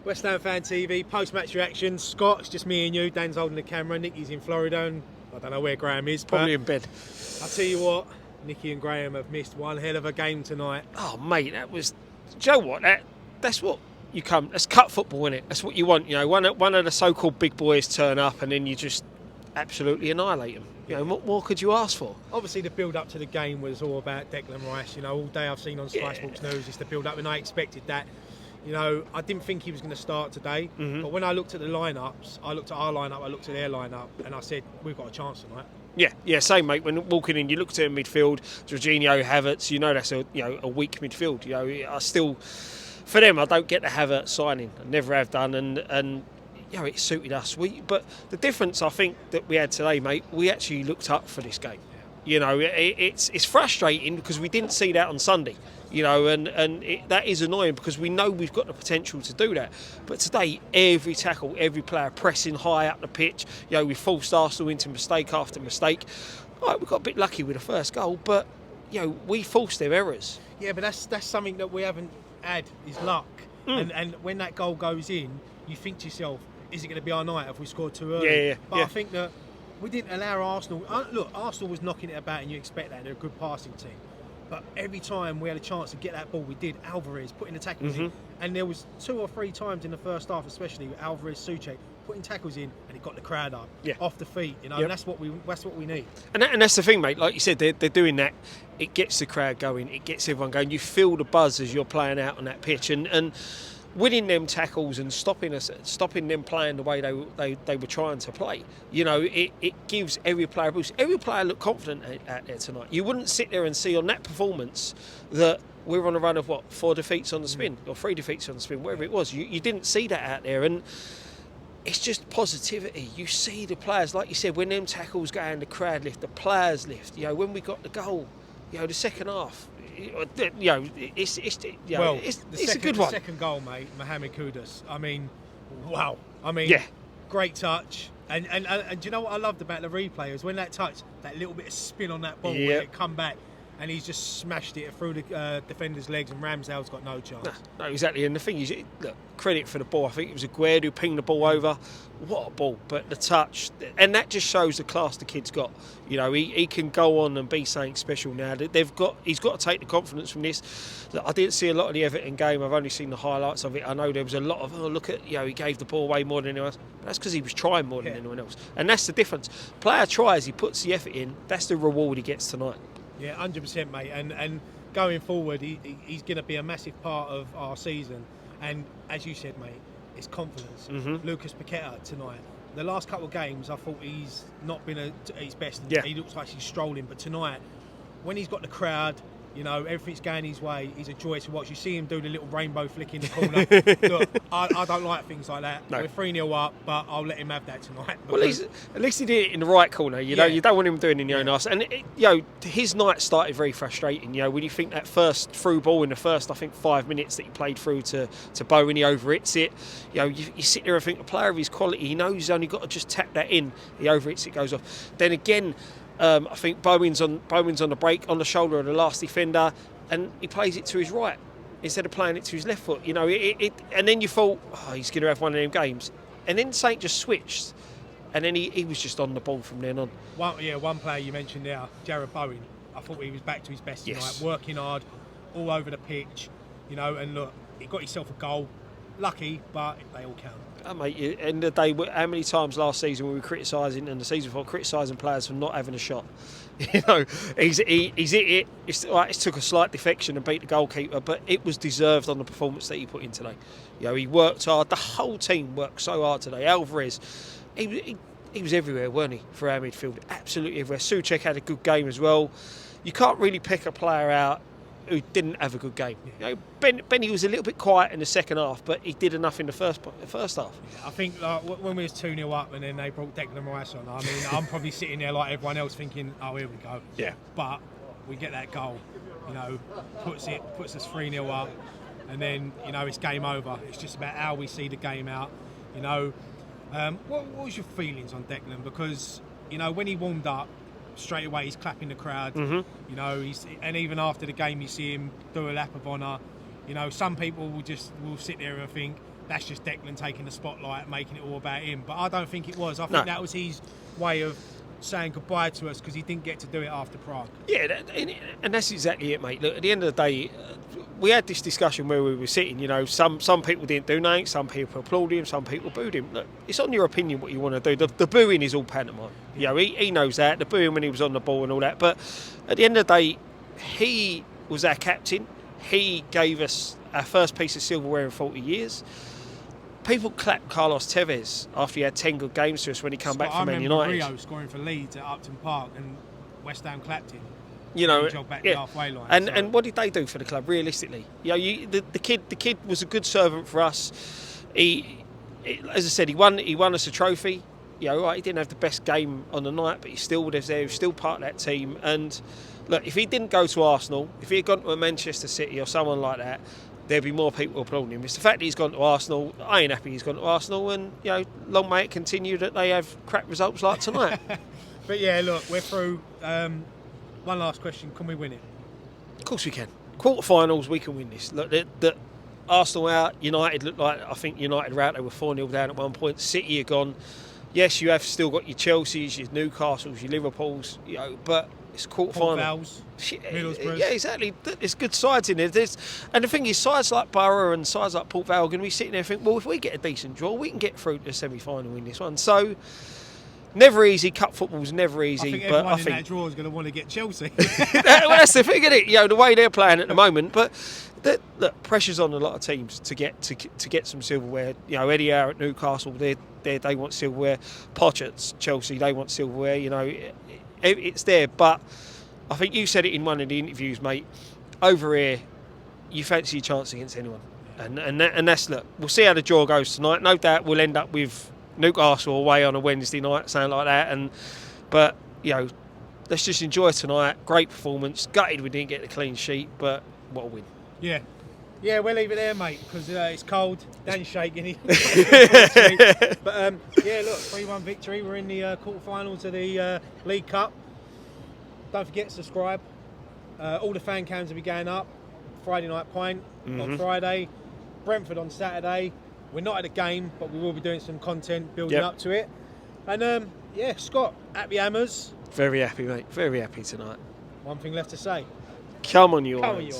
West Ham Fan TV, post-match reactions. Scott, it's just me and you. Dan's holding the camera. Nicky's in Florida, and I don't know where Graham is. Probably in bed. I'll tell you what, Nicky and Graham have missed one hell of a game tonight. Oh, mate, that was... Do you know what? That's what you come... That's cut football, innit? That's what you want, you know. One of the so-called big boys turn up and then you just absolutely annihilate them. You know, what more could you ask for? Obviously, the build-up to the game was all about Declan Rice. You know, all day I've seen on Sky Sports News is the build-up, and I expected that. You know, I didn't think he was going to start today, but when I looked at the lineups, I looked at our lineup, I looked at their lineup, and I said, we've got a chance tonight. Yeah, same, mate. When walking in, you looked at midfield, Jorginho, Havertz. You know that's a weak midfield. You know, I still, for them, I don't get the Havertz signing. I never have done, and you know, it suited us. But the difference, I think, that we had today, mate, we actually looked up for this game. You know, it's frustrating because we didn't see that on Sunday. You know, and that is annoying because we know we've got the potential to do that. But today, every tackle, every player pressing high up the pitch. You know, we forced Arsenal into mistake after mistake. All right, we got a bit lucky with the first goal, but you know, we forced their errors. Yeah, but that's something that we haven't had is luck. And when that goal goes in, you think to yourself, is it going to be our night if we scored too early? Yeah. But I think that we didn't allow Arsenal. Look, Arsenal was knocking it about, and you expect that. They're a good passing team. But every time we had a chance to get that ball, we did. Alvarez putting the tackles in. And there was 2 or 3 times in the first half, especially with Alvarez, Souček, putting tackles in, and it got the crowd up, off the feet. You know, and that's what we need. And that's the thing, mate. Like you said, they're doing that. It gets the crowd going. It gets everyone going. You feel the buzz as you're playing out on that pitch, and winning them tackles and stopping them playing the way they were trying to play. You know, it gives every player a boost. Every player looked confident out there tonight. You wouldn't sit there and see on that performance that we're on a run of 4 defeats on the spin or 3 defeats on the spin, whatever it was. You didn't see that out there, and it's just positivity. You see the players, like you said, when them tackles go and the crowd lift, the players lift. You know, when we got the goal, you know, the second half. You know, it's a good one. The second goal, mate, Mohamed Kudus. I mean, wow. I mean, great touch. And do you know what I loved about the replay is when that touch, that little bit of spin on that ball, when it come back, and he's just smashed it through the defender's legs, and Ramsdale's got no chance. No, exactly. And the thing is, look, credit for the ball. I think it was Aguero who pinged the ball over. What a ball! But the touch, and that just shows the class the kid's got. You know, he can go on and be something special now. He's got to take the confidence from this. Look, I didn't see a lot of the Everton game. I've only seen the highlights of it. I know there was a lot of look at, you know, he gave the ball away more than anyone else. But that's because he was trying more than anyone else, and that's the difference. Player tries, he puts the effort in. That's the reward he gets tonight. Yeah, 100%, mate. And going forward, he's going to be a massive part of our season. And as you said, mate, it's confidence. Lucas Paqueta tonight. The last couple of games, I thought he's not been at his best. He looks like he's strolling. But tonight, when he's got the crowd, you know, everything's going his way, he's a joy to watch. You see him do the little rainbow flick in the corner. Look, I don't like things like that. No. We're 3-0 up, but I'll let him have that tonight. Well, at least he did it in the right corner. You know, you don't want him doing it in your own arse. And, you know, his night started very frustrating. You know, when you think that first through ball in the first, I think, 5 minutes that he played through to Bowen, he over-hits it. You know, you sit there and think, a player of his quality, he knows he's only got to just tap that in. He over-hits it, goes off. Then again, I think Bowen's on the break, on the shoulder of the last defender, and he plays it to his right instead of playing it to his left foot. You know, and then you thought, he's going to have one of them games. And then Saint just switched, and then he was just on the ball from then on. One player you mentioned there, Jarrod Bowen. I thought he was back to his best tonight, working hard, all over the pitch. You know, and look, he got himself a goal. Lucky, but they all count. Mate, at the end of the day, how many times last season we were criticising, and the season before, criticising players for not having a shot? You know, he's hit it. It took a slight defection and beat the goalkeeper, but it was deserved on the performance that he put in today. You know, he worked hard. The whole team worked so hard today. Alvarez, he was everywhere, weren't he, for our midfield? Absolutely everywhere. Souček had a good game as well. You can't really pick a player out who didn't have a good game. You know, Benny was a little bit quiet in the second half, but he did enough in the first half. I think when we was 2-0 up and then they brought Declan Rice on, I mean, I'm probably sitting there like everyone else thinking, oh, here we go. Yeah. But we get that goal, you know, puts us 3-0 up, and then, you know, it's game over. It's just about how we see the game out. You know, what was your feelings on Declan? Because, you know, when he warmed up, straight away he's clapping the crowd. You know, and even after the game you see him do a lap of honour. You know, some people will sit there and think, that's just Declan taking the spotlight, making it all about him. But I don't think it was. I think that was his way of saying goodbye to us because he didn't get to do it after Prague. Yeah, and that's exactly it, mate. Look, at the end of the day, we had this discussion where we were sitting. You know, some people didn't do nothing, some people applauded him, some people booed him. Look, it's on your opinion what you want to do. The booing is all pantomime. You know, he knows that. The booing when he was on the ball and all that. But at the end of the day, he was our captain. He gave us our first piece of silverware in 40 years. People clapped Carlos Tevez after he had 10 good games to us when he came back from Man United. Rio scoring for Leeds at Upton Park and West Ham clapped him. You know, back the halfway line. And what did they do for the club? Realistically, you know, the kid was a good servant for us. As I said, he won us a trophy. You know, right, he didn't have the best game on the night, but he still was there. He was still part of that team. And look, if he didn't go to Arsenal, if he had gone to a Manchester City or someone like that, there'd be more people applauding him. It's the fact that he's gone to Arsenal. I ain't happy he's gone to Arsenal, and you know, long may it continue that they have crap results like tonight. But yeah, look, we're through. One last question: can we win it? Of course we can. Quarterfinals, we can win this. Look, the Arsenal out, United looked like, I think United were out. They were 4-0 down at one point. City are gone. Yes, you have still got your Chelseas, your Newcastles, your Liverpools, you know, but it's quarterfinal. Middlesbrough. Yeah, exactly. There's good sides in there. And the thing is, sides like Borough and sides like Port Vale are going to be sitting there and think, well, if we get a decent draw, we can get through to the semi-final in this one. So, never easy. Cup football's never easy. I think but everyone in that draw is going to want to get Chelsea. Well, that's the thing, isn't it? You know, the way they're playing at the moment. But look, pressure's on a lot of teams to get some silverware. You know, Eddie Howe at Newcastle, they want silverware. Poch at Chelsea, they want silverware. You know, it's there. But I think you said it in one of the interviews, mate. Over here, you fancy your chance against anyone, and that's, look. We'll see how the draw goes tonight. No doubt we'll end up with Newcastle away on a Wednesday night, something like that. But you know, let's just enjoy tonight. Great performance. Gutted we didn't get the clean sheet, but what a win. Yeah, we'll leave it there, mate, because it's cold. Dan's shaking. But yeah, look, 3-1 victory. We're in the quarterfinals of the League Cup. Don't forget to subscribe. All the fan cams will be going up. Friday Night Pint on Friday. Brentford on Saturday. We're not at a game, but we will be doing some content building up to it. And yeah, Scott, happy Hammers. Very happy, mate. Very happy tonight. One thing left to say. Come on, you Come on, you